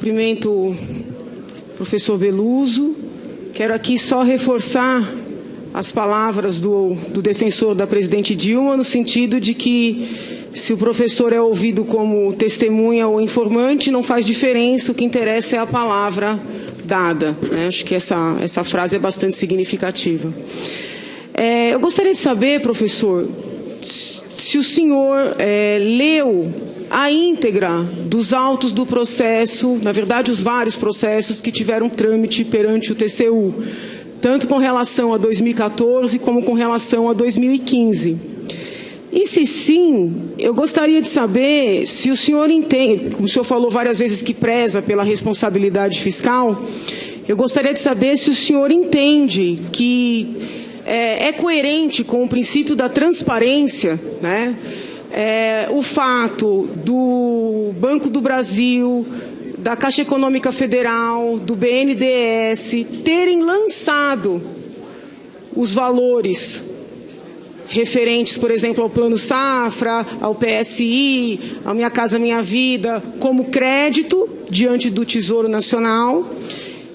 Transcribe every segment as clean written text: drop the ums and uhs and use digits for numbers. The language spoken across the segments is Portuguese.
cumprimento o professor Beluso. Quero aqui só reforçar as palavras do defensor da presidente Dilma, no sentido de que, se o professor é ouvido como testemunha ou informante, não faz diferença, o que interessa é a palavra dada, né? Acho que essa frase é bastante significativa. Eu gostaria de saber, professor, se o senhor leu a íntegra dos autos do processo, na verdade, os vários processos que tiveram trâmite perante o TCU, tanto com relação a 2014 como com relação a 2015. E se sim, eu gostaria de saber se o senhor entende, como o senhor falou várias vezes que preza pela responsabilidade fiscal, eu gostaria de saber se o senhor entende que é coerente com o princípio da transparência, né? O fato do Banco do Brasil, da Caixa Econômica Federal, do BNDES terem lançado os valores referentes, por exemplo, ao Plano Safra, ao PSI, ao Minha Casa Minha Vida, como crédito diante do Tesouro Nacional,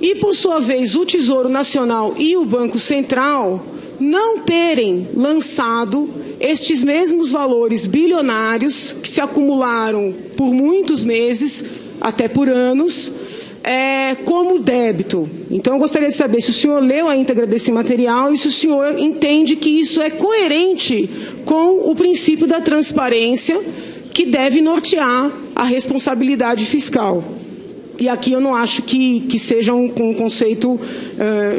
e, por sua vez, o Tesouro Nacional e o Banco Central não terem lançado estes mesmos valores bilionários que se acumularam por muitos meses, até por anos, como débito. Então, eu gostaria de saber se o senhor leu a íntegra desse material e se o senhor entende que isso é coerente com o princípio da transparência que deve nortear a responsabilidade fiscal. E aqui eu não acho que seja um conceito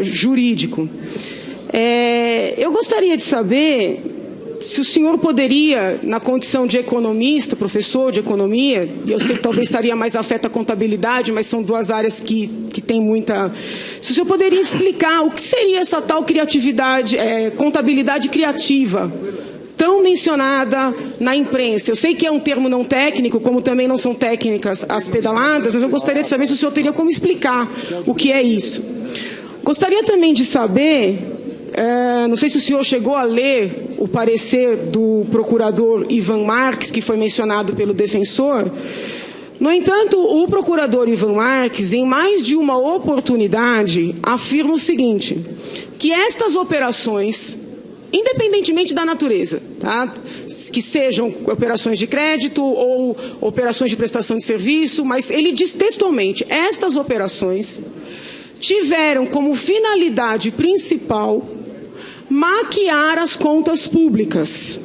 jurídico. Eu gostaria de saber se o senhor poderia, na condição de economista, professor de economia, e eu sei que talvez estaria mais afeto à contabilidade, mas são duas áreas que tem muita... Se o senhor poderia explicar o que seria essa tal criatividade, contabilidade criativa, tão mencionada na imprensa. Eu sei que é um termo não técnico, como também não são técnicas as pedaladas, mas eu gostaria de saber se o senhor teria como explicar o que é isso. Gostaria também de saber... não sei se o senhor chegou a ler o parecer do procurador Ivan Marques, que foi mencionado pelo defensor. No entanto, o procurador Ivan Marques, em mais de uma oportunidade, afirma o seguinte, que estas operações, independentemente da natureza, tá? Que sejam operações de crédito ou operações de prestação de serviço, mas ele diz textualmente, estas operações tiveram como finalidade principal maquiar as contas públicas.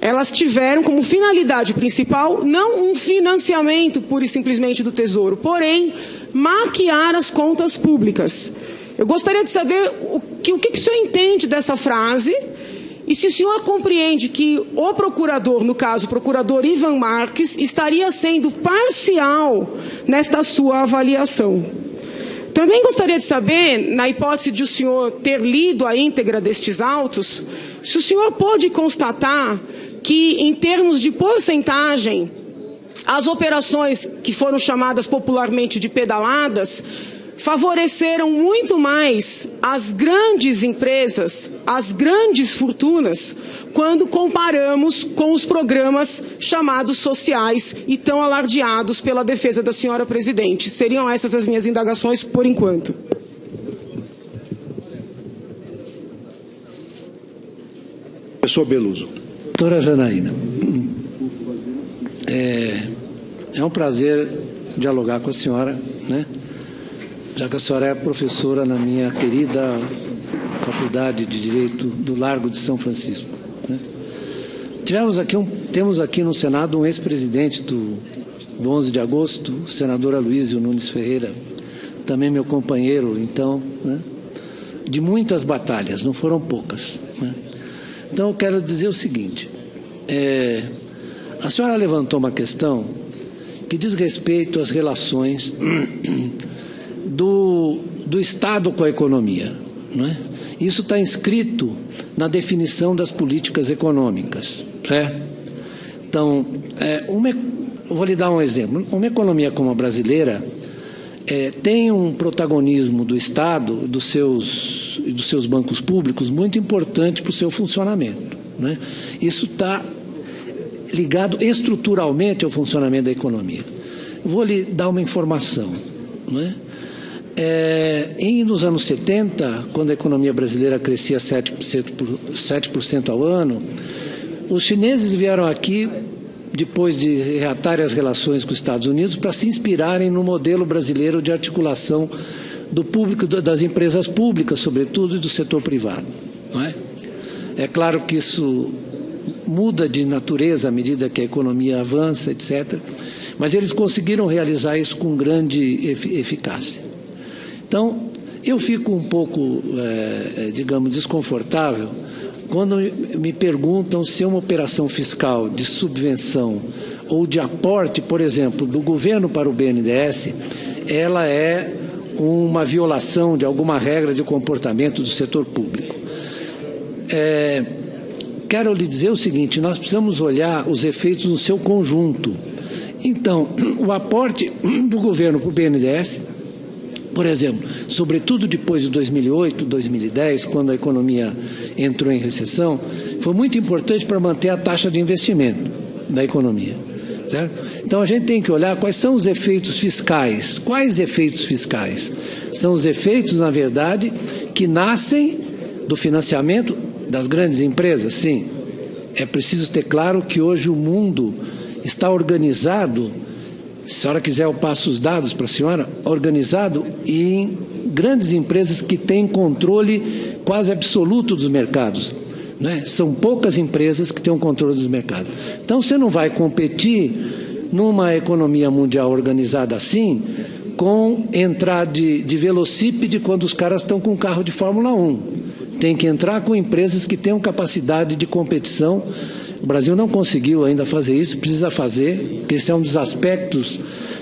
Elas tiveram como finalidade principal não um financiamento pura e simplesmente do Tesouro, porém, maquiar as contas públicas. Eu gostaria de saber o que o senhor entende dessa frase e se o senhor compreende que o procurador, no caso, o procurador Ivan Marques, estaria sendo parcial nesta sua avaliação. Também gostaria de saber, na hipótese de o senhor ter lido a íntegra destes autos, se o senhor pôde constatar que, em termos de porcentagem, as operações que foram chamadas popularmente de pedaladas favoreceram muito mais as grandes empresas, as grandes fortunas, quando comparamos com os programas chamados sociais e tão alardeados pela defesa da senhora presidente. Seriam essas as minhas indagações por enquanto. Professor Beluso. Doutora Janaína, é um prazer dialogar com a senhora, né? Já que a senhora é professora na minha querida Faculdade de Direito do Largo de São Francisco, né? Temos aqui no Senado um ex-presidente do 11 de agosto, o senador Aloysio Nunes Ferreira, também meu companheiro, então, né, de muitas batalhas, não foram poucas, né? Então, eu quero dizer o seguinte, a senhora levantou uma questão que diz respeito às relações do Estado com a economia, não é? Isso está inscrito na definição das políticas econômicas, certo? Então, eu vou lhe dar um exemplo. Uma economia como a brasileira tem um protagonismo do Estado, dos seus bancos públicos, muito importante para o seu funcionamento, né? Isso está ligado estruturalmente ao funcionamento da economia. Vou lhe dar uma informação, não é? Nos anos 70, quando a economia brasileira crescia 7% ao ano, os chineses vieram aqui, depois de reatarem as relações com os Estados Unidos, para se inspirarem no modelo brasileiro de articulação do público, das empresas públicas, sobretudo, e do setor privado. Não é? É claro que isso muda de natureza à medida que a economia avança, etc., mas eles conseguiram realizar isso com grande eficácia. Então, eu fico um pouco, digamos, desconfortável quando me perguntam se uma operação fiscal de subvenção ou de aporte, por exemplo, do governo para o BNDES, ela é uma violação de alguma regra de comportamento do setor público. Quero lhe dizer o seguinte, nós precisamos olhar os efeitos no seu conjunto. Então, o aporte do governo para o BNDES, por exemplo, sobretudo depois de 2008, 2010, quando a economia entrou em recessão, foi muito importante para manter a taxa de investimento da economia. Certo? Então, a gente tem que olhar quais são os efeitos fiscais. Quais efeitos fiscais? São os efeitos, na verdade, que nascem do financiamento das grandes empresas, sim. É preciso ter claro que hoje o mundo está organizado, se a senhora quiser eu passo os dados para a senhora, organizado em grandes empresas que têm controle quase absoluto dos mercados. Né? São poucas empresas que têm um controle dos mercados. Então, você não vai competir numa economia mundial organizada assim com entrar de velocípede quando os caras estão com um carro de Fórmula 1. Tem que entrar com empresas que tenham capacidade de competição. O Brasil não conseguiu ainda fazer isso, precisa fazer, porque esse é um dos aspectos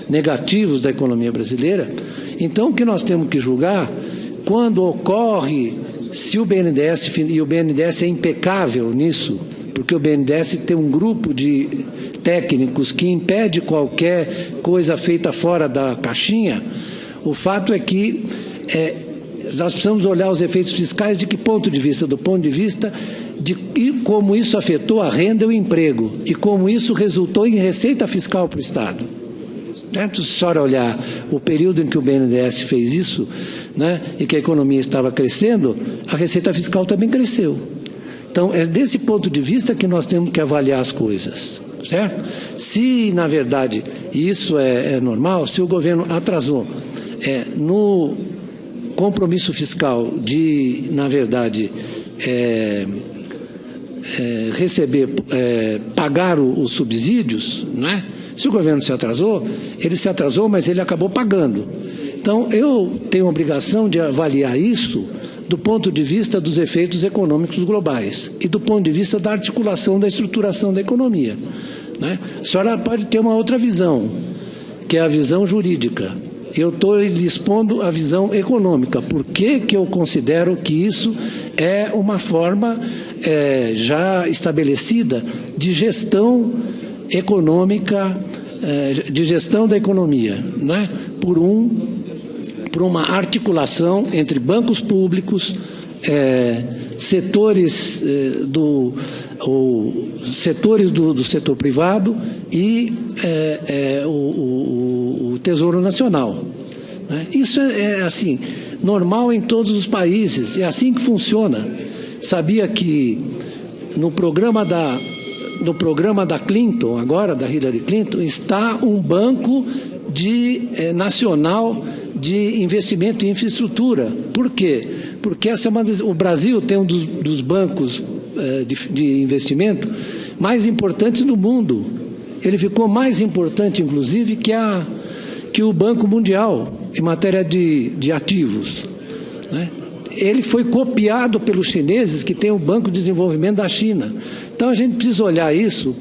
negativos da economia brasileira. Então, o que nós temos que julgar, quando ocorre, se o BNDES, e o BNDES é impecável nisso, porque o BNDES tem um grupo de técnicos que impede qualquer coisa feita fora da caixinha, o fato é que nós precisamos olhar os efeitos fiscais de que ponto de vista? Do ponto de vista de como isso afetou a renda e o emprego e como isso resultou em receita fiscal para o Estado. Se a senhora olhar o período em que o BNDES fez isso, né, e que a economia estava crescendo, a receita fiscal também cresceu. Então, é desse ponto de vista que nós temos que avaliar as coisas. Certo? Se, na verdade, isso é normal, se o governo atrasou no compromisso fiscal de, na verdade, pagar os subsídios, né? Se o governo se atrasou, mas ele acabou pagando. Então, eu tenho a obrigação de avaliar isso do ponto de vista dos efeitos econômicos globais e do ponto de vista da articulação da estruturação da economia. Né? A senhora pode ter uma outra visão, que é a visão jurídica. Eu estou lhe expondo a visão econômica. Por que eu considero que isso é uma forma já estabelecida de gestão econômica, de gestão da economia, né? por uma articulação entre bancos públicos, setores do setor privado e o Tesouro Nacional. Né? Isso é assim, normal em todos os países, é assim que funciona. Sabia que no programa da Clinton, agora da Hillary Clinton, está um banco nacional de investimento em infraestrutura. Por quê? Porque o Brasil tem um dos bancos de investimento mais importantes do mundo. Ele ficou mais importante, inclusive, que o Banco Mundial em matéria de ativos. Né? Ele foi copiado pelos chineses, que tem o Banco de Desenvolvimento da China. Então, a gente precisa olhar isso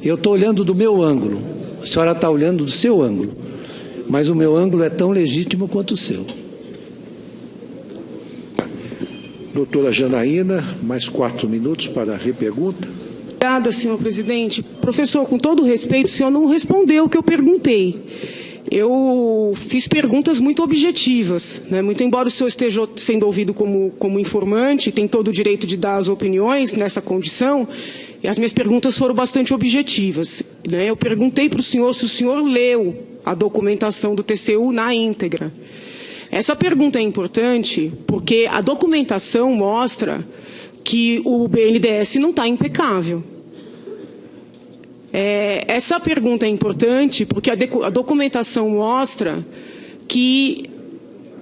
eu estou olhando do meu ângulo, a senhora está olhando do seu ângulo, mas o meu ângulo é tão legítimo quanto o seu. Doutora Janaína, mais 4 minutos para a repergunta. Obrigada, senhor presidente. Professor, com todo respeito, o senhor não respondeu o que eu perguntei. Eu fiz perguntas muito objetivas, né? Muito embora o senhor esteja sendo ouvido como informante, tem todo o direito de dar as opiniões nessa condição, e as minhas perguntas foram bastante objetivas. Né? Eu perguntei para o senhor se o senhor leu a documentação do TCU na íntegra. Essa pergunta é importante porque a documentação mostra que o BNDES não está impecável. Essa pergunta é importante porque a documentação mostra que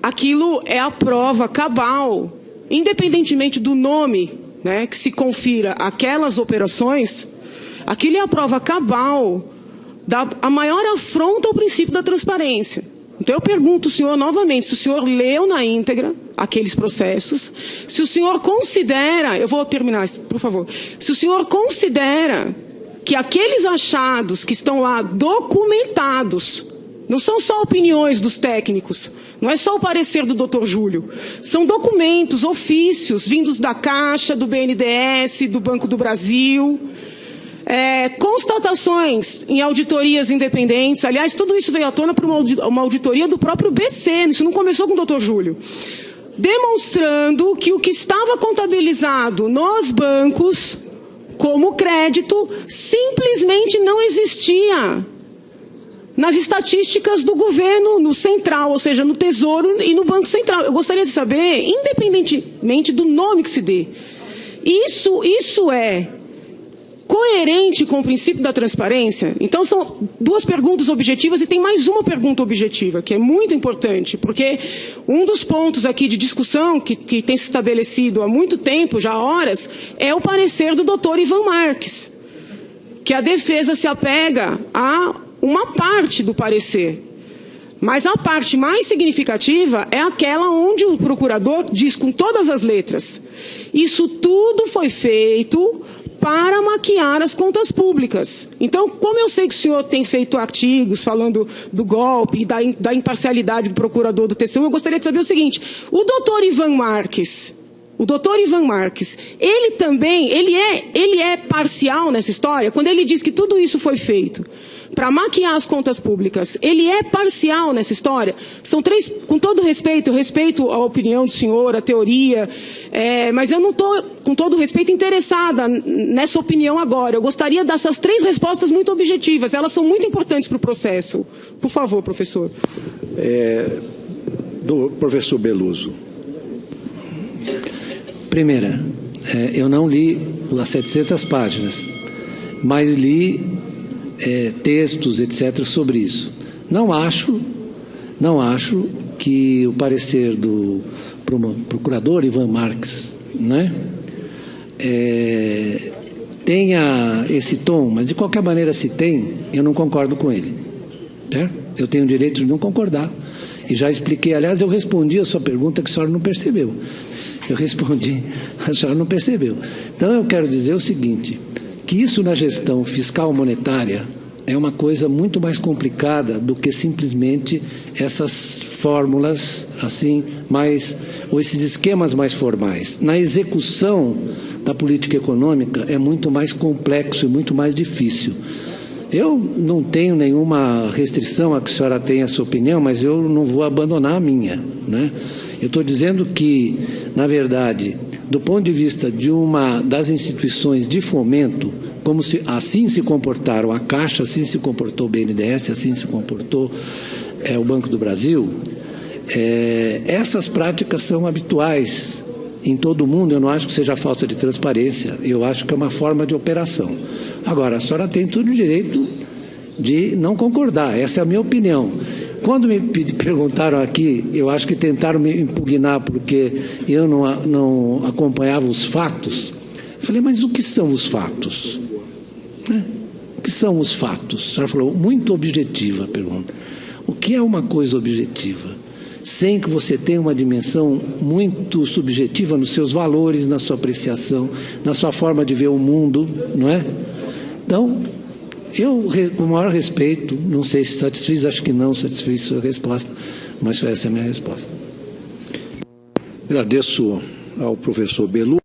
aquilo é a prova cabal, independentemente do nome, né, que se confira aquelas operações, aquilo é a prova cabal da maior afronta ao princípio da transparência. Então eu pergunto ao senhor novamente, se o senhor leu na íntegra aqueles processos, se o senhor considera, eu vou terminar, por favor, se o senhor considera que aqueles achados que estão lá documentados, não são só opiniões dos técnicos, não é só o parecer do Dr. Júlio, são documentos, ofícios, vindos da Caixa, do BNDES, do Banco do Brasil, constatações em auditorias independentes. Aliás, tudo isso veio à tona por uma auditoria do próprio BC, isso não começou com o Dr. Júlio, demonstrando que o que estava contabilizado nos bancos como crédito simplesmente não existia nas estatísticas do governo, no central, ou seja, no Tesouro e no Banco Central. Eu gostaria de saber, independentemente do nome que se dê, isso é coerente com o princípio da transparência? Então, são duas perguntas objetivas e tem mais uma pergunta objetiva, que é muito importante, porque um dos pontos aqui de discussão que tem se estabelecido há muito tempo, já há horas, é o parecer do Dr. Ivan Marques, que a defesa se apega a uma parte do parecer. Mas a parte mais significativa é aquela onde o procurador diz com todas as letras: isso tudo foi feito para maquiar as contas públicas. Então, como eu sei que o senhor tem feito artigos falando do golpe e da imparcialidade do procurador do TCU, eu gostaria de saber o seguinte: o doutor Ivan Marques, ele é parcial nessa história? Quando ele diz que tudo isso foi feito para maquiar as contas públicas, ele é parcial nessa história? São três, com todo respeito, eu respeito a opinião do senhor, a teoria, mas eu não estou, com todo respeito, interessada nessa opinião agora. Eu gostaria dessas três respostas muito objetivas, elas são muito importantes para o processo. Por favor, professor. Do professor Beluso. Primeira, eu não li as 700 páginas, mas li textos, etc., sobre isso. Não acho que o parecer do procurador Ivan Marques, né, tenha esse tom, mas de qualquer maneira, se tem, eu não concordo com ele. Certo? Eu tenho o direito de não concordar. E já expliquei, aliás, eu respondi a sua pergunta que a senhora não percebeu. Eu respondi, a senhora não percebeu. Então, eu quero dizer o seguinte: que isso na gestão fiscal monetária é uma coisa muito mais complicada do que simplesmente essas fórmulas assim, ou esses esquemas mais formais. Na execução da política econômica é muito mais complexo e muito mais difícil. Eu não tenho nenhuma restrição a que a senhora tenha a sua opinião, mas eu não vou abandonar a minha, né? Eu estou dizendo que, na verdade, do ponto de vista de uma das instituições de fomento, como assim se comportaram a Caixa, assim se comportou o BNDES, assim se comportou o Banco do Brasil, essas práticas são habituais em todo o mundo. Eu não acho que seja falta de transparência, eu acho que é uma forma de operação. Agora, a senhora tem todo o direito de não concordar, essa é a minha opinião. Quando me perguntaram aqui, eu acho que tentaram me impugnar porque eu não acompanhava os fatos. Eu falei, mas o que são os fatos? O que são os fatos? A senhora falou, muito objetiva a pergunta. O que é uma coisa objetiva? Sem que você tenha uma dimensão muito subjetiva nos seus valores, na sua apreciação, na sua forma de ver o mundo, não é? Então, eu, com o maior respeito, não sei se satisfiz, acho que não satisfiz sua resposta, mas essa é a minha resposta. Agradeço ao professor Beluso.